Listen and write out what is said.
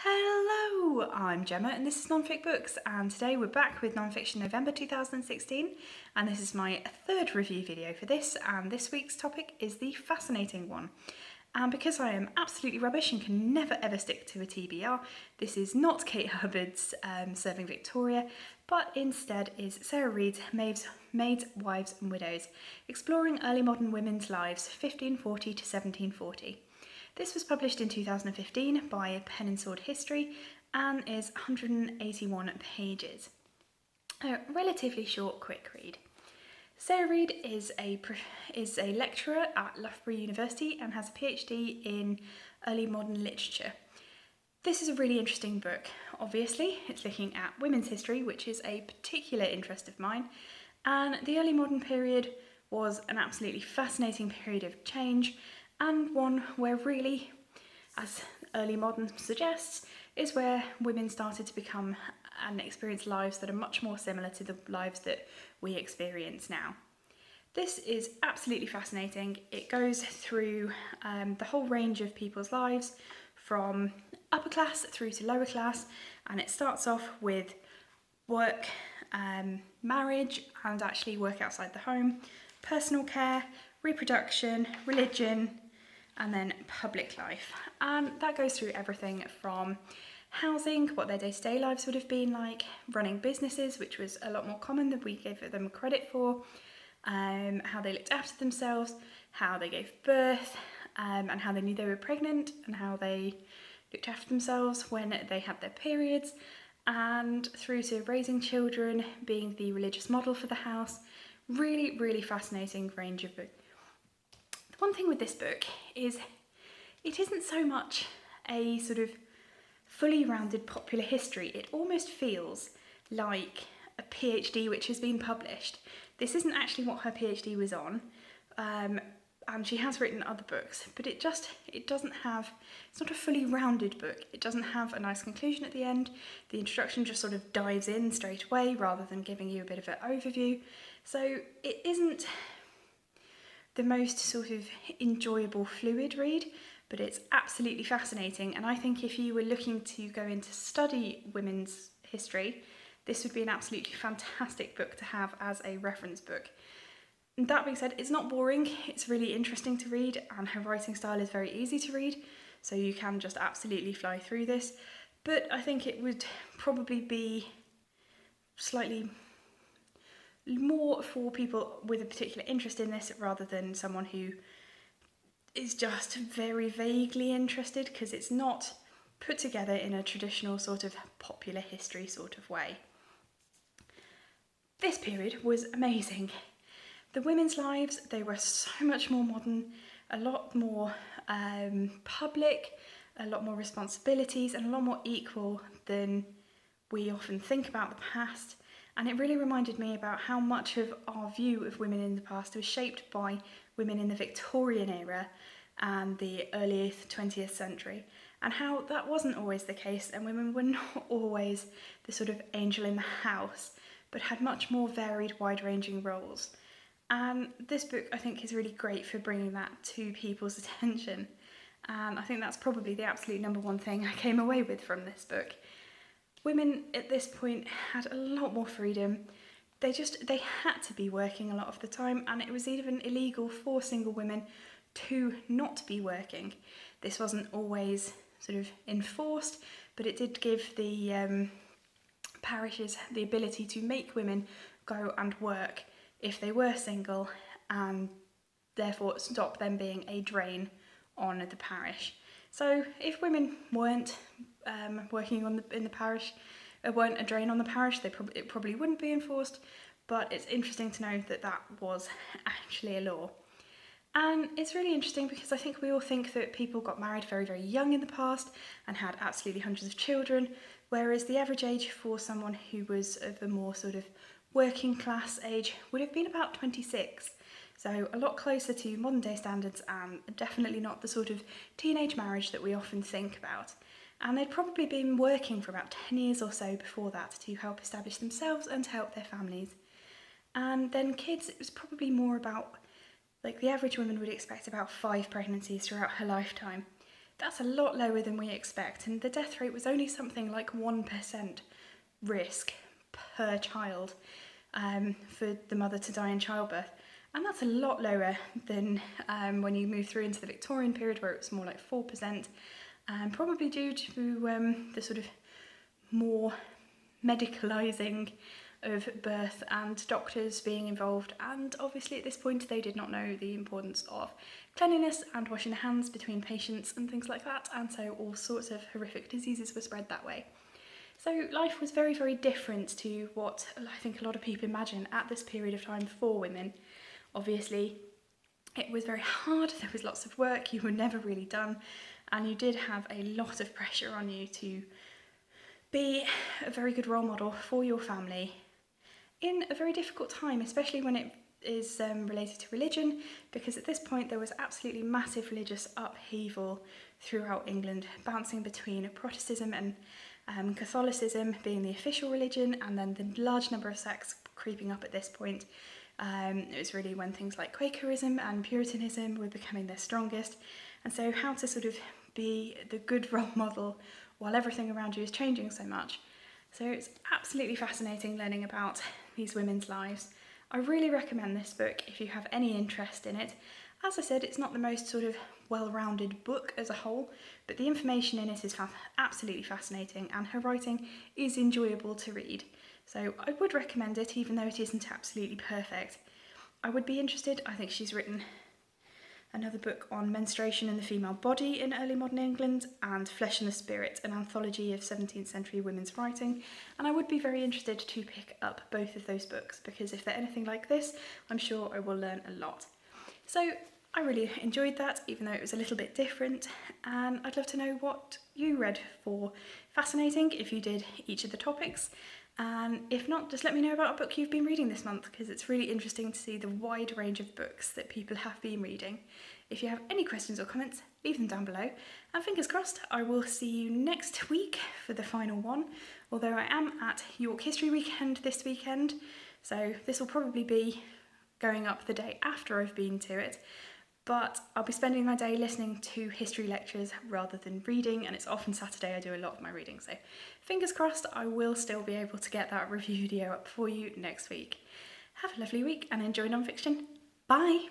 Hello, I'm Gemma and this is Non-Fic Books, and today we're back with Non-Fiction November 2016, and this is my third review video for this, and this week's topic is the fascinating one. And because I am absolutely rubbish and can never ever stick to a TBR, this is not Kate Hubbard's Serving Victoria, but instead is Sara Reid's Maids, Wives and Widows, exploring early modern women's lives 1540 to 1740. This was published in 2015 by Pen and Sword History and is 181 pages. A relatively short, quick read. Sara Reid is a lecturer at Loughborough University and has a PhD in early modern literature. This is a really interesting book. Obviously, it's looking at women's history, which is a particular interest of mine, and the early modern period was an absolutely fascinating period of change, and one where really, as early modern suggests, is where women started to become and experience lives that are much more similar to the lives that we experience now. This is absolutely fascinating. It goes through the whole range of people's lives, from upper class through to lower class, and it starts off with work, marriage and actually work outside the home, personal care, reproduction, religion, and then public life. And that goes through everything from housing, what their day-to-day lives would have been like, running businesses, which was a lot more common than we gave them credit for, how they looked after themselves, how they gave birth, and how they knew they were pregnant, and how they looked after themselves when they had their periods, and through to raising children, being the religious model for the house. Really, really fascinating range of books. One thing with this book is it isn't so much a sort of fully rounded popular history. It almost feels like a PhD which has been published. This isn't actually what her PhD was on, and she has written other books, but it doesn't have, it's not a fully rounded book. It doesn't have a nice conclusion at the end. The introduction just sort of dives in straight away rather than giving you a bit of an overview. So it isn't the most sort of enjoyable, fluid read, but it's absolutely fascinating. And I think if you were looking to go in to study women's history, this would be an absolutely fantastic book to have as a reference book. And that being said, it's not boring, it's really interesting to read, and her writing style is very easy to read, so you can just absolutely fly through this. But I think it would probably be slightly more for people with a particular interest in this rather than someone who is just very vaguely interested, because it's not put together in a traditional sort of popular history sort of way. This period was amazing. The women's lives, they were so much more modern, a lot more public, a lot more responsibilities, and a lot more equal than we often think about the past. And it really reminded me about how much of our view of women in the past was shaped by women in the Victorian era and the early 20th century, and how that wasn't always the case, and women were not always the sort of angel in the house, but had much more varied, wide-ranging roles. And this book, I think, is really great for bringing that to people's attention. And I think that's probably the absolute number one thing I came away with from this book. Women at this point had a lot more freedom. They had to be working a lot of the time, and it was even illegal for single women to not be working. This wasn't always sort of enforced, but it did give the parishes the ability to make women go and work if they were single, and therefore stop them being a drain on the parish. So if women weren't working in the parish, weren't a drain on the parish, it probably wouldn't be enforced, but it's interesting to know that that was actually a law. And it's really interesting because I think we all think that people got married very, very young in the past and had absolutely hundreds of children, whereas the average age for someone who was of a more sort of working class age would have been about 26. So a lot closer to modern day standards, and definitely not the sort of teenage marriage that we often think about. And they'd probably been working for about 10 years or so before that to help establish themselves and to help their families. And then kids, it was probably more about, like, the average woman would expect about 5 pregnancies throughout her lifetime. that's a lot lower than we expect, and the death rate was only something like 1% risk per child for the mother to die in childbirth. And that's a lot lower than when you move through into the Victorian period, where it was more like 4%, probably due to the sort of more medicalising of birth and doctors being involved, and obviously at this point they did not know the importance of cleanliness and washing the hands between patients and things like that, and so all sorts of horrific diseases were spread that way. So life was very, very different to what I think a lot of people imagine at this period of time for women. Obviously it was very hard, there was lots of work, you were never really done, and you did have a lot of pressure on you to be a very good role model for your family in a very difficult time, especially when it is related to religion, because at this point there was absolutely massive religious upheaval throughout England, bouncing between Protestantism and Catholicism being the official religion, and then the large number of sects creeping up at this point. It was really when things like Quakerism and Puritanism were becoming their strongest, and so how to sort of be the good role model while everything around you is changing so much. So it's absolutely fascinating learning about these women's lives. I really recommend this book if you have any interest in it. As I said, it's not the most sort of well-rounded book as a whole, but the information in it is absolutely fascinating, and her writing is enjoyable to read. So I would recommend it, even though it isn't absolutely perfect. I would be interested. I think she's written another book on menstruation and the female body in early modern England, and Flesh and the Spirit, an anthology of 17th century women's writing, and I would be very interested to pick up both of those books, because if they're anything like this, I'm sure I will learn a lot. So I really enjoyed that, even though it was a little bit different, and I'd love to know what you read for fascinating, if you did each of the topics, and if not, just let me know about a book you've been reading this month, because it's really interesting to see the wide range of books that people have been reading. If you have any questions or comments, leave them down below, and fingers crossed I will see you next week for the final one, although I am at York History Weekend this weekend, so this will probably be going up the day after I've been to it, but I'll be spending my day listening to history lectures rather than reading, and it's often Saturday I do a lot of my reading, so fingers crossed I will still be able to get that review video up for you next week. Have a lovely week and enjoy non-fiction. Bye!